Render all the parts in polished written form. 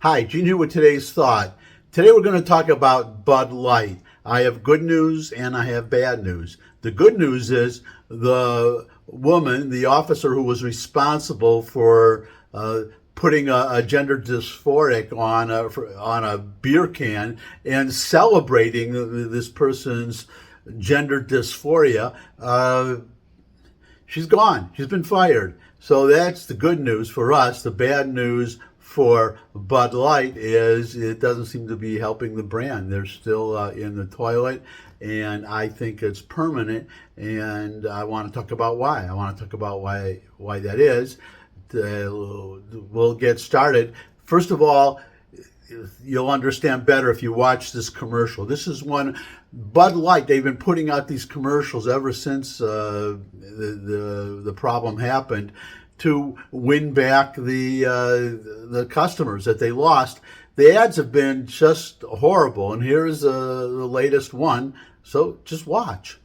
Hi, Gene here with today's thought. Today we're going to talk about Bud Light. I have good news and I have bad news. The good news is the woman, the officer who was responsible for putting a gender dysphoric on a beer can and celebrating this person's gender dysphoria, she's gone. She's been fired. So that's the good news for us. The bad news for Bud Light is it doesn't seem to be helping the brand. They're still in the toilet, and I think it's permanent. And I want to talk about why. I want to talk about why that is. We'll get started. First of all, you'll understand better if you watch this commercial. This is one Bud Light. They've been putting out these commercials ever since the problem happened to win back the customers that they lost. The ads have been just horrible, and here's the latest one. So just watch.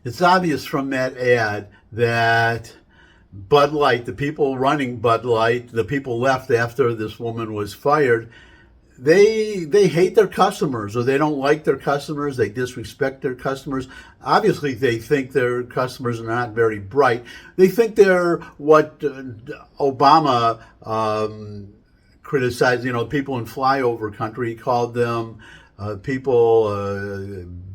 It's obvious from that ad that Bud Light, the people running Bud Light, the people left after this woman was fired, they hate their customers, or they don't like their customers. They disrespect their customers. Obviously, they think their customers are not very bright. They think they're what Obama criticized. People in flyover country. He called them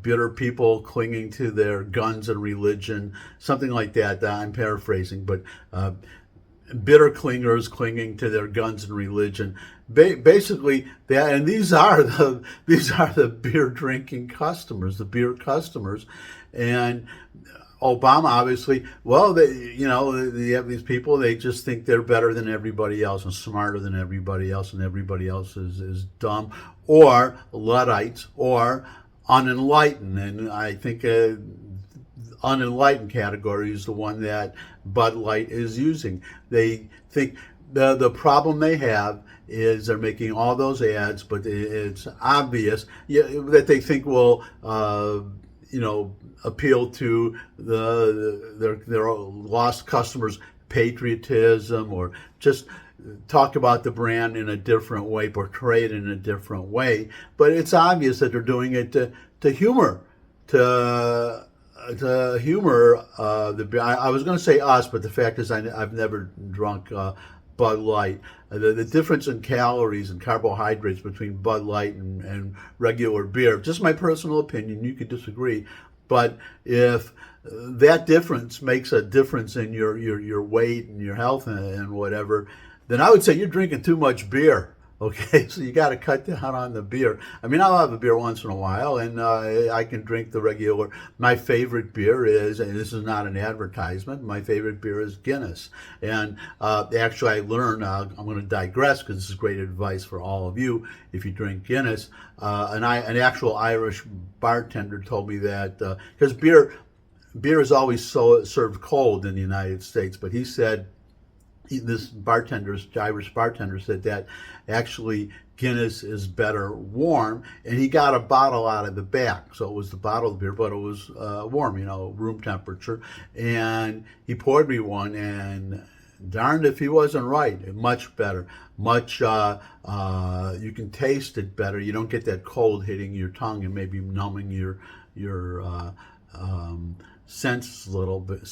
bitter people clinging to their guns and religion, something like that. I'm paraphrasing, but bitter clingers clinging to their guns and religion. Basically, that, and these are the beer drinking customers, the beer customers, and Obama obviously. Well, they have these people. They just think they're better than everybody else and smarter than everybody else, and everybody else is dumb or Luddites or unenlightened. And I think unenlightened category is the one that Bud Light is using. They think the problem they have is they're making all those ads, but it's obvious that they think will appeal to their lost customers' patriotism, or just talk about the brand in a different way, portray it in a different way. But it's obvious that they're doing it to humor, to humor I was going to say us, but the fact is I've never drunk Bud Light. The difference in calories and carbohydrates between Bud Light and regular beer, just my personal opinion, you could disagree, but if that difference makes a difference in your weight and your health and whatever, then I would say you're drinking too much beer. Okay, so you got to cut down on the beer. I mean, I'll have a beer once in a while, and I can drink the regular. My favorite beer is, and this is not an advertisement, my favorite beer is Guinness. And actually, I learned, I'm going to digress because this is great advice for all of you if you drink Guinness. An actual Irish bartender told me that, because beer is always served cold in the United States, but he said, this Irish bartender said that actually Guinness is better warm, and he got a bottle out of the back. So it was the bottle of beer, but it was warm, room temperature. And he poured me one, and darned if he wasn't right. Much better. Much, you can taste it better. You don't get that cold hitting your tongue and maybe numbing your senses a little bit.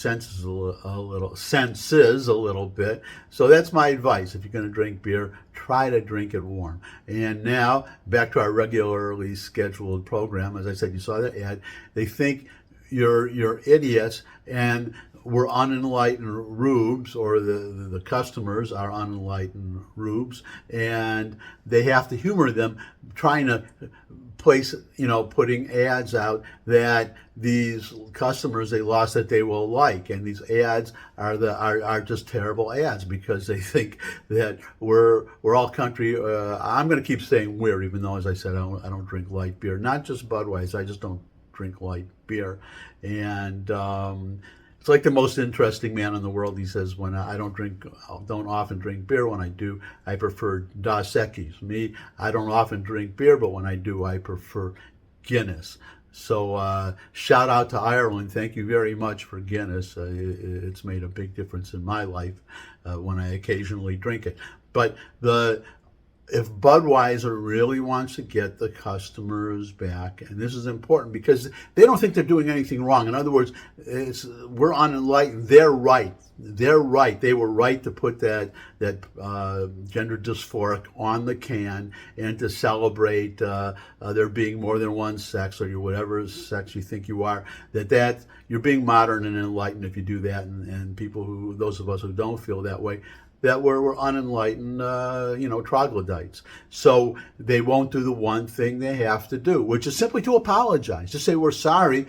So that's my advice. If you're going to drink beer, try to drink it warm. And now back to our regularly scheduled program. As I said, you saw the ad. They think you're idiots, and we're unenlightened rubes, or the customers are unenlightened rubes, and they have to humor them, trying to place, putting ads out that these customers they lost that they will like, and these ads are just terrible ads, because they think that we're all country. I'm going to keep saying we're, even though, as I said, I don't drink light beer, not just Budweiser. I just don't drink light beer, and it's like the most interesting man in the world. He says, when I don't often drink beer. When I do, I prefer Dos Equis. Me, I don't often drink beer, but when I do, I prefer Guinness. So shout out to Ireland. Thank you very much for Guinness. It's made a big difference in my life when I occasionally drink it. But if Budweiser really wants to get the customers back, and this is important because they don't think they're doing anything wrong. In other words, we're unenlightened. They're right. They're right. They were right to put that gender dysphoric on the can, and to celebrate there being more than one sex, or whatever sex you think you are. That you're being modern and enlightened if you do that, and those of us who don't feel that way, that we're unenlightened, troglodytes. So they won't do the one thing they have to do, which is simply to apologize. Just say, we're sorry.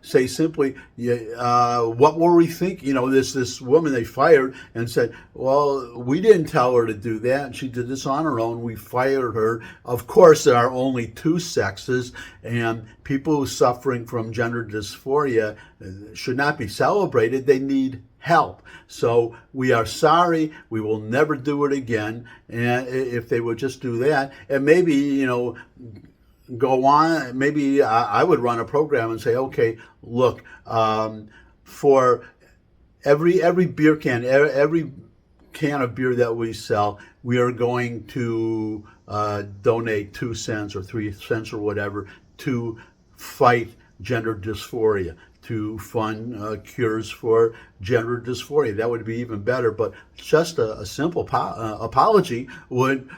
Say simply, what were we thinking? This woman they fired and said, well, we didn't tell her to do that, and she did this on her own. We fired her. Of course, there are only two sexes, and people suffering from gender dysphoria should not be celebrated. They need help. So we are sorry. We will never do it again. And if they would just do that, and maybe, go on, maybe I would run a program and say, okay, look, for every beer can, every can of beer that we sell, we are going to donate 2 cents or 3 cents or whatever to fight gender dysphoria, to fund cures for gender dysphoria. That would be even better, but just a simple apology would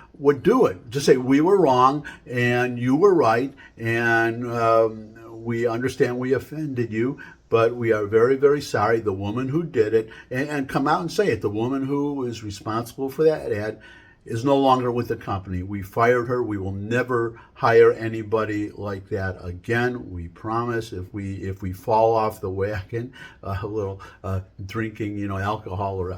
do it. Just say, we were wrong and you were right, and we understand we offended you, but we are very, very sorry. The woman who did it, and come out and say it, the woman who is responsible for that ad is no longer with the company. We fired her. We will never hire anybody like that again. We promise. If we fall off the wagon, a little drinking, alcohol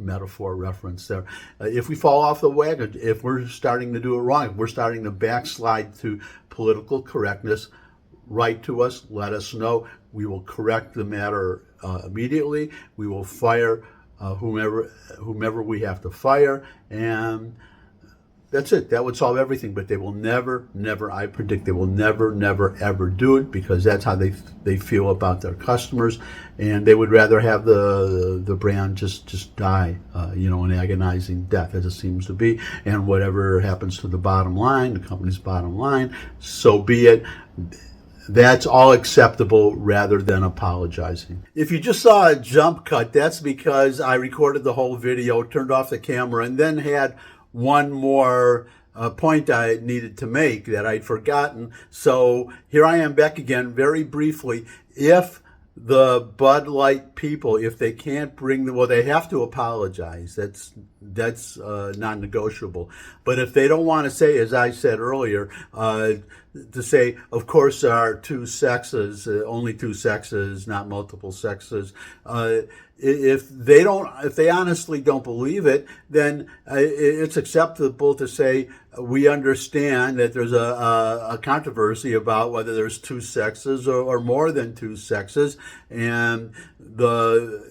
metaphor reference there. If we fall off the wagon, if we're starting to do it wrong, if we're starting to backslide to political correctness, write to us. Let us know. We will correct the matter immediately. We will fire whomever we have to fire, and that's it. That would solve everything. But they will never, I predict they will never, ever do it, because that's how they feel about their customers, and they would rather have the brand just die, an agonizing death, as it seems to be. And whatever happens to the bottom line, the company's bottom line, so be it. That's all acceptable, rather than apologizing. If you just saw a jump cut, that's because I recorded the whole video, turned off the camera, and then had one more point I needed to make that I'd forgotten. So here I am back again, very briefly. If the Bud Light people, if they can't they have to apologize. That's non-negotiable. But if they don't want to say, as I said earlier, to say, of course, there are two sexes, only two sexes, not multiple sexes. If they honestly don't believe it, then it's acceptable to say, we understand that there's a controversy about whether there's two sexes or more than two sexes, and the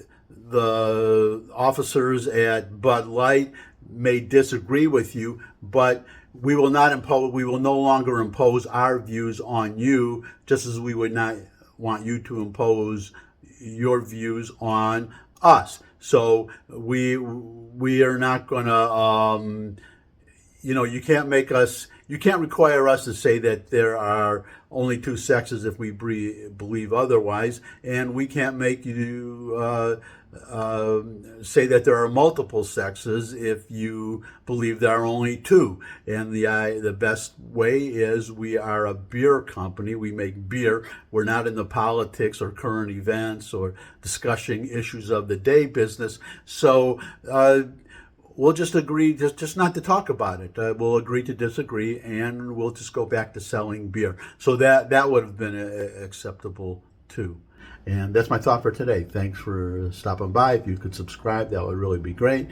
officers at Bud Light may disagree with you, but we will no longer impose our views on you, just as we would not want you to impose your views on us. So we are not going to, you can't make us you can't require us to say that there are only two sexes if we believe otherwise, and we can't make you say that there are multiple sexes if you believe there are only two. And the best way is, we are a beer company. We make beer. We're not in the politics or current events or discussing issues of the day business. So we'll just agree just not to talk about it. We'll agree to disagree, and we'll just go back to selling beer. So that would have been acceptable too. And that's my thought for today. Thanks for stopping by. If you could subscribe, that would really be great.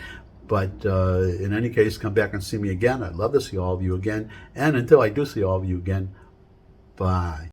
But in any case, come back and see me again. I'd love to see all of you again. And until I do see all of you again, bye.